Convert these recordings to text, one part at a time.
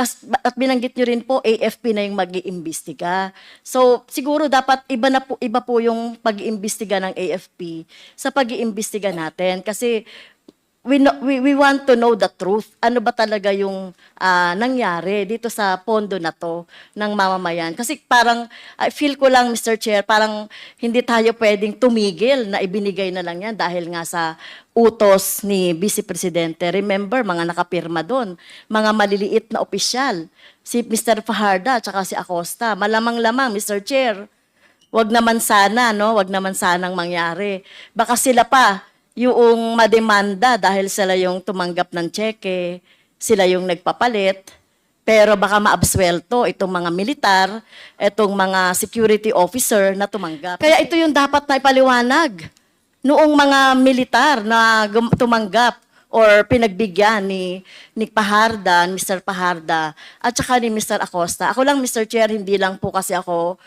at binanggit nyo rin po, AFP na yung mag-iimbestiga. So, siguro dapat iba po yung pag-iimbestiga ng AFP sa pag-iimbestiga natin. Kasi we want to know the truth. Ano ba talaga yung nangyari dito sa pondo na to ng mamamayan? Kasi parang, I feel ko lang, Mr. Chair, parang hindi tayo pwedeng tumigil na ibinigay na lang yan dahil nga sa utos ni Vice Presidente. Remember, mga nakapirma doon, mga maliliit na opisyal, si Mr. Fajarda at si Acosta. Malamang-lamang, Mr. Chair, wag naman sana, no? Wag naman sanang mangyari. Baka sila pa yung mademanda dahil sila yung tumanggap ng tseke, sila yung nagpapalit, pero baka maabswelto itong mga militar, itong mga security officer na tumanggap. Kaya ito yung dapat na ipaliwanag noong mga militar na tumanggap or pinagbigyan ni Fajarda, Mr. Fajarda, at saka ni Mr. Acosta. Ako lang, Mr. Chair, hindi lang po kasi ako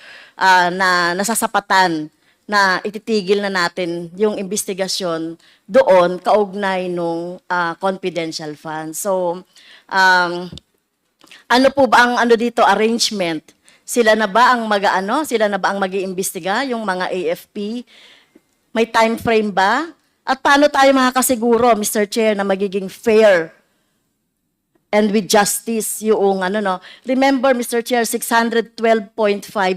na nasasapatan na ititigil na natin yung investigasyon doon kaugnay nung confidential fund. So, ano po ba ang dito arrangement? Sila na ba ang Sila na ba ang mag-iimbestiga, yung mga AFP? May time frame ba? At paano tayo makakasiguro, Mr. Chair, na magiging fair and with justice yung Remember, Mr. Chair, 612.5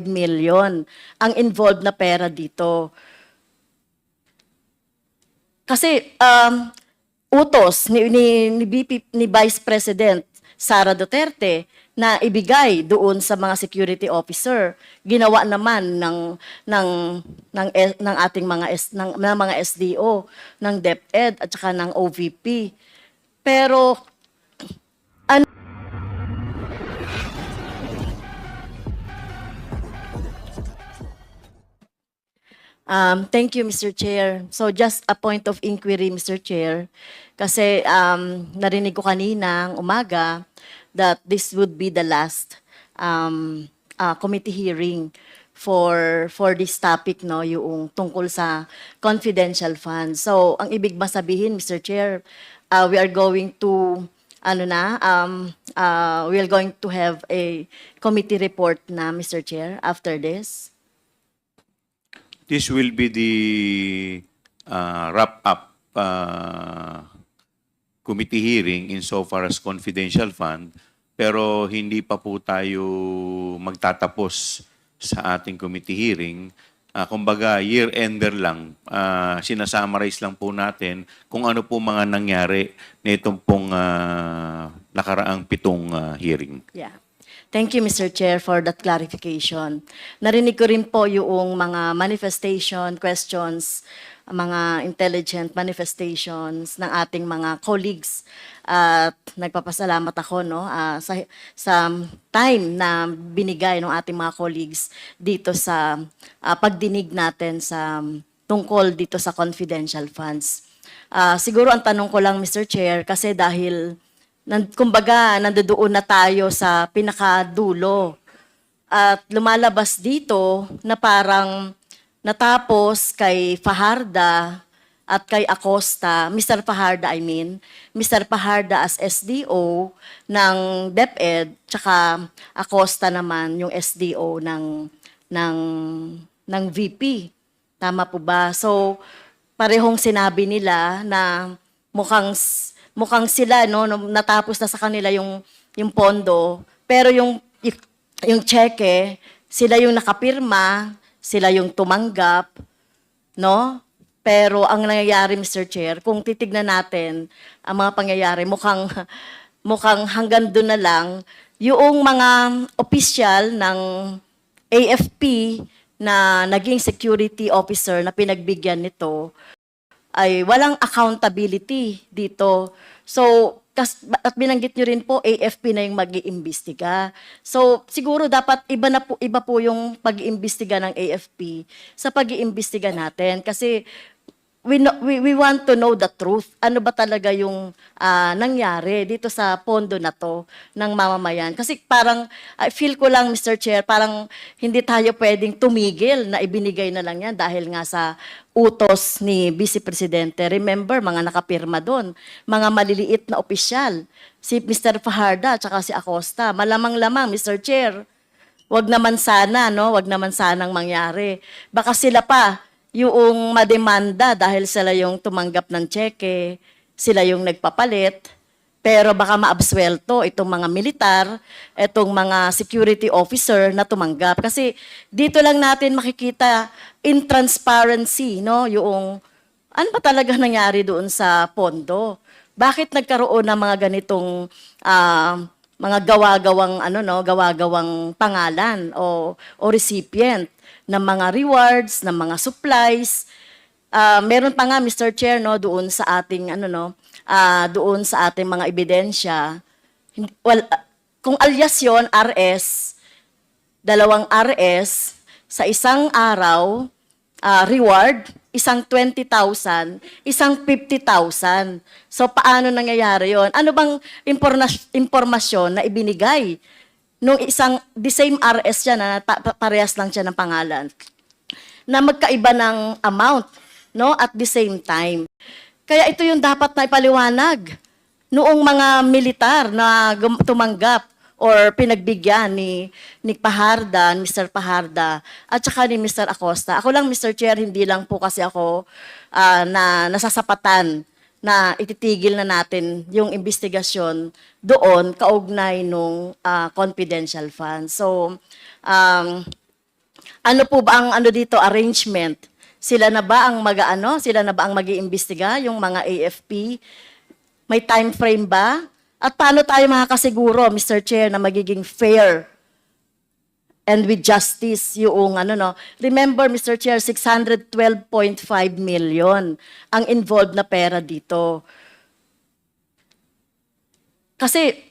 million ang involved na pera dito. Kasi utos ni Vice President Sara Duterte na ibigay doon sa mga security officer, ginawa naman ng ating mga SDO, ng DepEd at saka ng OVP. Pero thank you, Mr. Chair. So just a point of inquiry, Mr. Chair, kasi narinig ko kaninang umaga that this would be the last committee hearing for this topic, no, yung tungkol sa confidential funds. So ang ibig ba sabihin, Mr. Chair, we are going to we are going to have a committee report na, Mr. Chair, after this? This will be the wrap-up committee hearing insofar as confidential fund, pero hindi pa po tayo magtatapos sa ating committee hearing. Kumbaga, year-ender lang. Sinasummarize lang po natin kung ano po mga nangyari nitong pong nakaraang 7 hearing. Yeah. Thank you, Mr. Chair, for that clarification. Narinig ko rin po yung mga manifestation, questions, mga intelligent manifestations ng ating mga colleagues. At nagpapasalamat ako sa time na binigay ng ating mga colleagues dito sa pagdinig natin sa tungkol dito sa confidential funds. Siguro ang tanong ko lang, Mr. Chair, kasi dahil kumbaga, nandoon na tayo sa pinakadulo. At lumalabas dito na parang natapos kay Fajarda at kay Acosta, Mr. Fajarda Mr. Fajarda as SDO ng DepEd, tsaka Acosta naman yung SDO ng VP. Tama po ba? So, parehong sinabi nila na mukhang sila natapos na sa kanila yung pondo, pero yung cheque, sila yung nakapirma, sila yung tumanggap, no? Pero ang nangyayari, Mr. Chair, kung titignan natin ang mga pangyayari, mukhang hanggang doon na lang yung mga opisyal ng AFP na naging security officer na pinagbigyan nito ay walang accountability dito. So, at binanggit nyo rin po, AFP na yung mag-iimbestiga. So, siguro dapat iba po yung pag-iimbestiga ng AFP sa pag-iimbestiga natin. Kasi we want to know the truth. Ano ba talaga yung nangyari dito sa pondo na to ng mamamayan? Kasi parang, I feel ko lang, Mr. Chair, parang hindi tayo pwedeng tumigil na ibinigay na lang yan dahil nga sa utos ni Vice Presidente. Remember, mga nakapirma doon, mga maliliit na opisyal, si Mr. Fajarda at si Acosta. Malamang-lamang, Mr. Chair, wag naman sana, no? Wag naman sanang mangyari. Baka sila pa yung mademanda dahil sila yung tumanggap ng tseke, sila yung nagpapalit, pero baka maabswelto itong mga militar, itong mga security officer na tumanggap. Kasi dito lang natin makikita in transparency, no? Yung ano ba talaga nangyari doon sa pondo? Bakit nagkaroon ng mga ganitong mga gawa-gawang pangalan o recipient ng mga rewards, ng mga supplies. Meron pa nga, Mr. Chair, no, doon sa ating doon sa ating mga ebidensya. Kung alias yon, RS, dalawang RS sa isang araw, reward, isang 20,000, isang 50,000. So paano nangyayari yon? Ano bang impormasyon na ibinigay nung isang, the same RS siya na parehas lang siya ng pangalan, na magkaiba ng amount, no, at the same time. Kaya ito yung dapat na ipaliwanag noong mga militar na tumanggap or pinagbigyan ni Fajarda, Mr. Fajarda, at saka ni Mr. Acosta. Ako lang, Mr. Chair, hindi lang po kasi ako na nasasapatan na ititigil na natin yung investigasyon doon kaugnay nung confidential fund. So, ano po ba ang dito arrangement? Sila na ba ang Sila na ba ang mag-iimbestiga, yung mga AFP? May time frame ba? At paano tayo makakasiguro, Mr. Chair, na magiging fair and with justice yung Remember, Mr. Chair, 612.5 million ang involved na pera dito. Kasi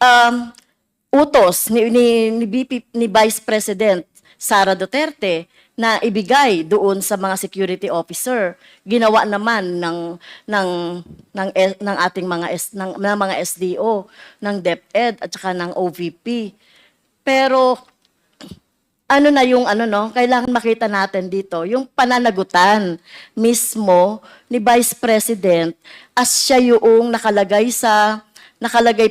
utos ni Vice President Sara Duterte na ibigay doon sa mga security officer, ginawa naman ng ating mga SDO, ng DepEd at saka ng OVP. Pero ano na yung kailangan makita natin dito, yung pananagutan mismo ni Vice President as siya yung nakalagay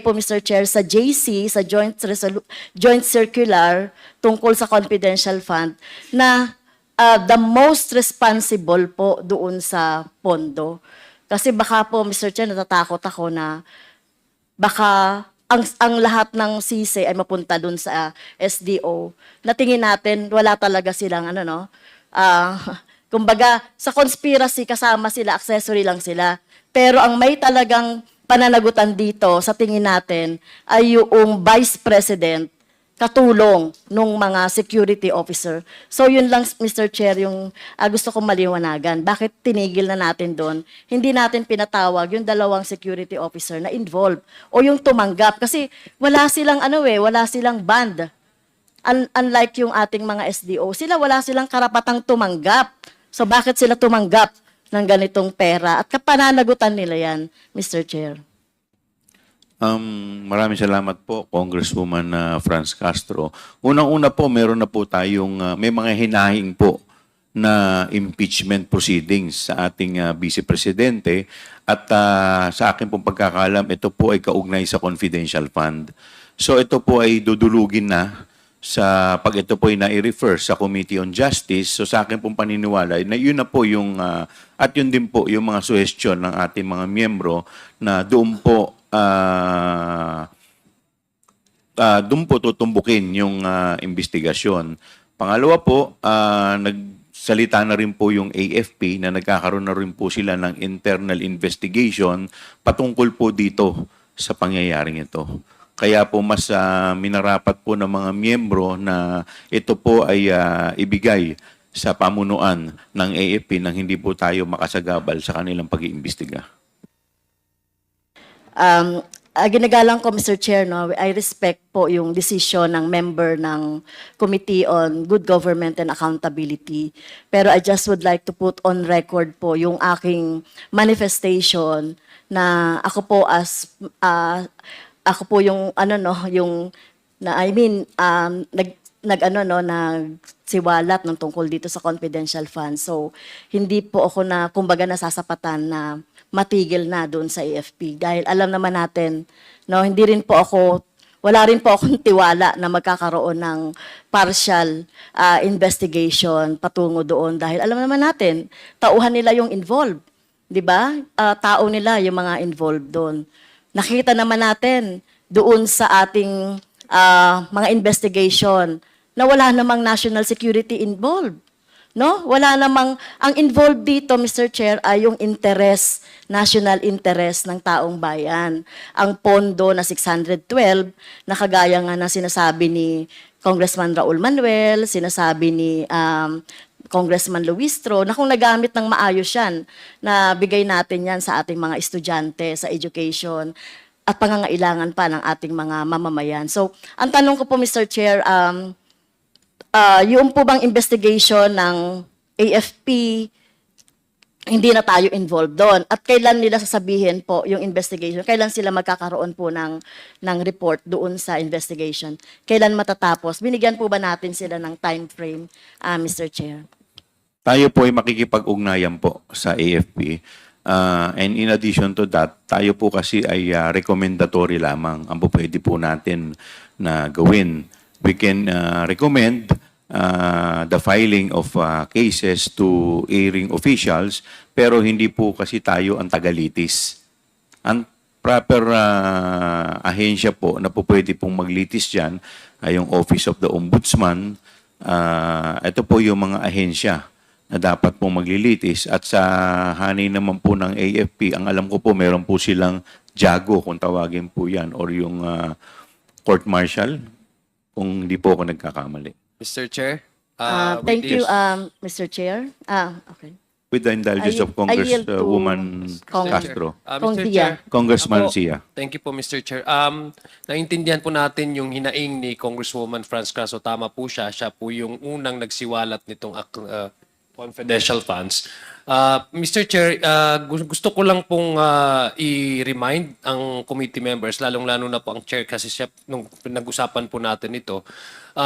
po, Mr. Chair, sa JC, sa Joint Circular tungkol sa confidential fund, na the most responsible po doon sa pondo. Kasi baka po, Mr. Chair, natatakot ako na baka ang lahat ng sisi ay mapunta doon sa SDO. Na tingin natin, wala talaga silang kumbaga, sa conspiracy kasama sila, accessory lang sila. Pero ang may talagang pananagutan dito, sa tingin natin, ay yung Vice President katulong nung mga security officer. So yun lang, Mr. Chair, yung gusto kong maliwanagan. Bakit tinigil na natin doon? Hindi natin pinatawag yung dalawang security officer na involved o yung tumanggap. Kasi wala silang wala silang band. Unlike yung ating mga SDO, wala silang karapatang tumanggap. So bakit sila tumanggap ng ganitong pera? At kapananagutan nila yan, Mr. Chair. Maraming salamat po, Congresswoman Franz Castro. Unang-una po, meron na po tayong, may mga hinahing po na impeachment proceedings sa ating Vice Presidente at sa akin pong pagkakalam, ito po ay kaugnay sa confidential fund. So ito po ay dudulugin na pag ito po ay na-refer sa Committee on Justice. So sa akin pong paniniwala, na yun na po yung, at yun din po yung mga suggestion ng ating mga miyembro na doon po tutumbukin yung investigasyon. Pangalawa po, nagsalita na rin po yung AFP na nagkakaroon na rin po sila ng internal investigation patungkol po dito sa pangyayaring ito. Kaya po mas minarapat po ng mga miyembro na ito po ay ibigay sa pamunuan ng AFP nang hindi po tayo makasagabal sa kanilang pag-iimbestiga. ginagalang ko, Mr. Chair, no, I respect po yung decision ng member ng Committee on Good Government and Accountability. Pero I just would like to put on record po yung aking manifestation na ako po ako po yung ano no, yung na I mean nagsiwalat ng tungkol dito sa confidential funds. So hindi po ako na kumbaga nasasapatan na matigil na doon sa AFP dahil alam naman natin no hindi rin po ako wala rin po akong tiwala na magkakaroon ng partial investigation patungo doon dahil alam naman natin tauhan nila yung involved, 'di ba? Tao nila yung mga involved doon. Nakita naman natin doon sa ating mga investigation na wala namang national security involved. No? Wala namang, ang involved dito, Mr. Chair, ay yung interest, national interest ng taong bayan. Ang pondo na 612, na kagaya nga na sinasabi ni Congressman Raul Manuel, sinasabi ni Congressman Luistro, na kung nagamit ng maayos yan, na bigay natin yan sa ating mga estudyante, sa education, at pangangailangan pa ng ating mga mamamayan. So, ang tanong ko po, Mr. Chair, yung po bang investigation ng AFP, hindi na tayo involved doon? At kailan nila sasabihin po yung investigation? Kailan sila magkakaroon po ng report doon sa investigation? Kailan matatapos? Binigyan po ba natin sila ng time frame, Mr. Chair? Tayo po ay makikipag-ugnayan po sa AFP. And in addition to that, tayo po kasi ay recommendatory lamang ang po pwede po natin na gawin. We can recommend the filing of cases to airing officials, pero hindi po kasi tayo ang tagalitis. Ang proper ahensya po na po pwede pong maglitis dyan ay yung Office of the Ombudsman. Ito po yung mga ahensya na dapat pong maglilitis. At sa hanay naman po ng AFP, ang alam ko po, meron po silang JAGO, kung tawagin po yan, or yung court martial, kung hindi po ako nagkakamali. Mr. Chair? Thank you, Mr. Chair. Okay. With the indulgence of I yield to Congresswoman Castro. Kong Mr. Dia. Chair? Congressman Ako, Sia. Thank you po, Mr. Chair. Naintindihan po natin yung hinaing ni Congresswoman Franz Castro. Tama po siya. Siya po yung unang nagsiwalat nitong confidential funds. Mr. Chair, gusto ko lang pong i-remind ang committee members, lalong-lalo na po ang chair kasi siya, nung pinag-usapan po natin ito,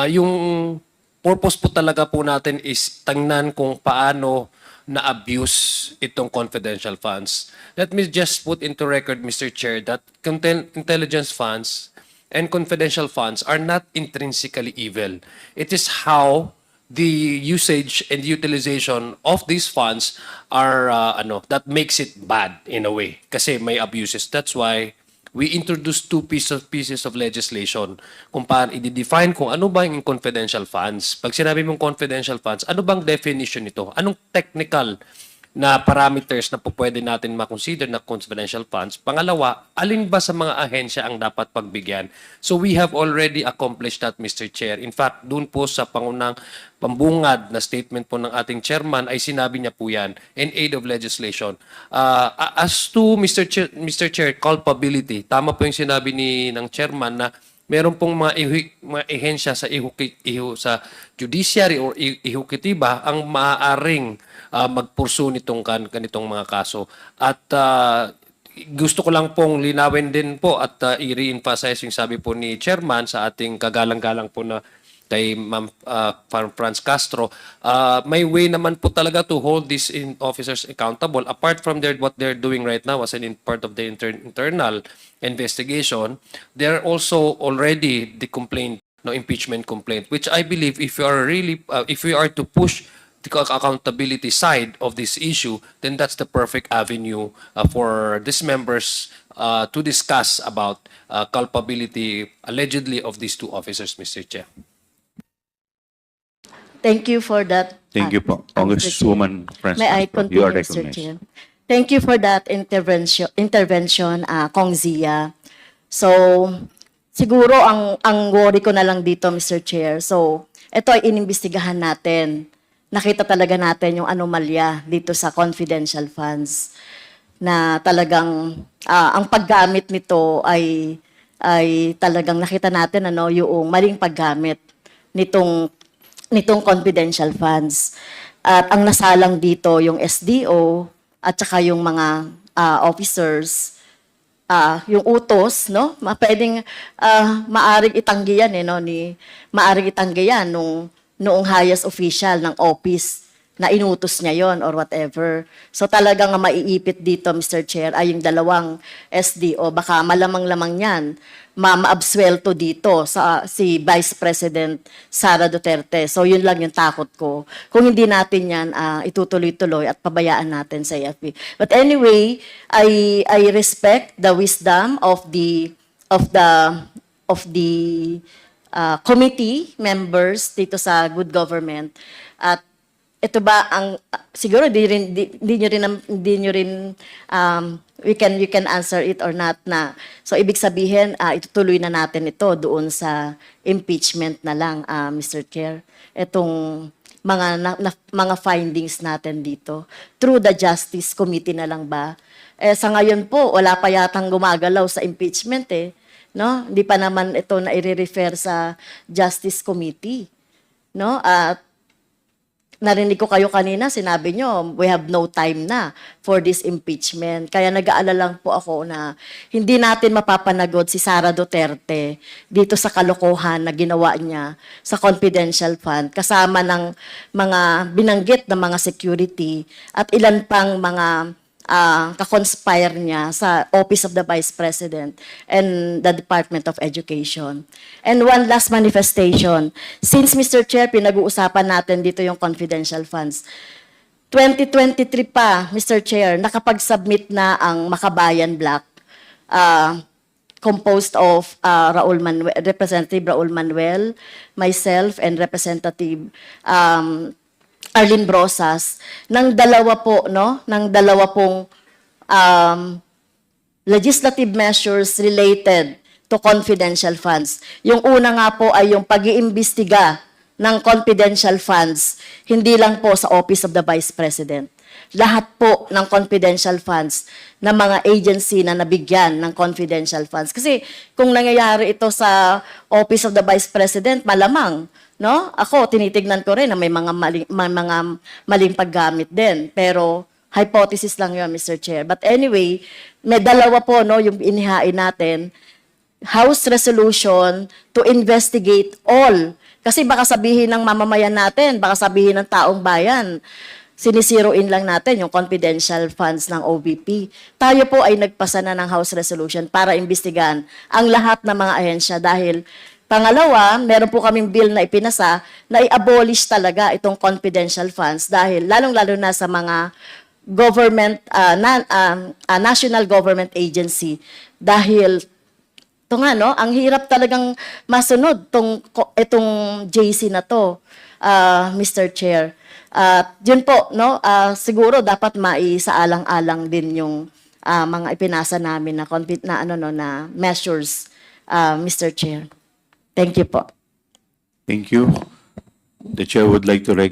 yung purpose po talaga po natin is tingnan kung paano na-abuse itong confidential funds. Let me just put into record, Mr. Chair, that intelligence funds and confidential funds are not intrinsically evil. It is how the usage and utilization of these funds are that makes it bad in a way kasi may abuses. That's why we introduced two pieces of legislation kung paano i-define kung ano ba yung confidential funds. Pag sinabi mong confidential funds, ano bang definition nito? Anong technical na parameters na po pwede natin makonsider na confidential funds? Pangalawa, alin ba sa mga ahensya ang dapat pagbigyan? So we have already accomplished that, Mr. Chair. In fact, dun po sa pangunang pambungad na statement po ng ating chairman ay sinabi niya po yan in aid of legislation. As to Mr. Chair, culpability, tama po yung sinabi ng chairman na meron pong mga ehensya sa sa judiciary or ehukitiba ang maaaring magpursu nitong ganitong mga kaso. At gusto ko lang pong linawin din po at i-re-emphasize yung sabi po ni chairman sa ating kagalang-galang po na kay Ma'am Franz Castro, may way naman po talaga to hold these officers accountable. Apart from what they're doing right now as part of the internal investigation, they're also already the complaint, impeachment complaint, which I believe if we are to push the accountability side of this issue, then that's the perfect avenue for these members to discuss about culpability allegedly of these two officers, Mr. Chair. Thank you for that. Thank you po. Congresswoman Franz May I Castro, you are continue, Mr. recognized. Chair? Thank you for that intervention, Kong Zia. So, siguro ang worry ko na lang dito, Mr. Chair. So, ito ay inimbestigahan natin. Nakita talaga natin yung anomalya dito sa confidential funds. na talagang ang paggamit nito ay talagang nakita natin yung maling paggamit nitong confidential funds. At ang nasalang dito yung SDO at saka yung mga officers, yung utos, no? Pwedeng maaring itanggihan maaring itanggihan noong highest official ng office na inutos niya yon or whatever. So talagang ang maiipit dito, Mr. Chair, ay yung dalawang SDO. Baka malamang-lamang yan, maabswelto dito si Vice President Sara Duterte. So yun lang yung takot ko. Kung hindi natin yan itutuloy-tuloy at pabayaan natin sa AFP. But anyway, I respect the wisdom of the committee members dito sa good government. At ito ba ang siguro di nyo rin we can answer it or not na. So ibig sabihin itutuloy na natin ito doon sa impeachment na lang, Mr. Chair. Itong mga findings natin dito through the Justice Committee na lang ba? Sa ngayon po wala pa yatang gumagalaw sa impeachment no? Hindi pa naman ito na i-refer sa Justice Committee, no? At narinig ko kayo kanina, sinabi nyo, we have no time na for this impeachment. Kaya nag-aalala lang po ako na hindi natin mapapanagod si Sara Duterte dito sa kalokohan na ginawa niya sa confidential fund kasama ng mga binanggit na mga security at ilan pang mga kakonspire niya sa Office of the Vice President and the Department of Education. And one last manifestation. Since, Mr. Chair, pinag-uusapan natin dito yung confidential funds, 2023 pa, Mr. Chair, nakapag-submit na ang Makabayan Block, composed of Representative Raul Manuel, myself, and Representative Arlene Brosas ng dalawa pong legislative measures related to confidential funds. Yung una nga po ay yung pag-iimbestiga ng confidential funds, hindi lang po sa Office of the Vice President. Lahat po ng confidential funds ng mga agency na nabigyan ng confidential funds. Kasi kung nangyayari ito sa Office of the Vice President, malamang, no? Ako, tinitignan ko rin na may mga maling paggamit din. Pero hypothesis lang yun, Mr. Chair. But anyway, may dalawa po yung inihain natin. House resolution to investigate all. Kasi baka sabihin ng mamamayan natin, baka sabihin ng taong bayan, sinisiro in lang natin yung confidential funds ng OVP. Tayo po ay nagpasa na ng House resolution para imbestigahan ang lahat ng mga ahensya dahil pangalawa, meron po kaming bill na ipinasa na i-abolish talaga itong confidential funds dahil lalong-lalo na sa mga government, national government agency. Dahil, ito nga, no, ang hirap talagang masunod itong JC na to, Mr. Chair. Yun po, no, siguro dapat maisaalang-alang din yung mga ipinasa namin na measures, Mr. Chair. Thank you po. Thank you. The chair would like to recognize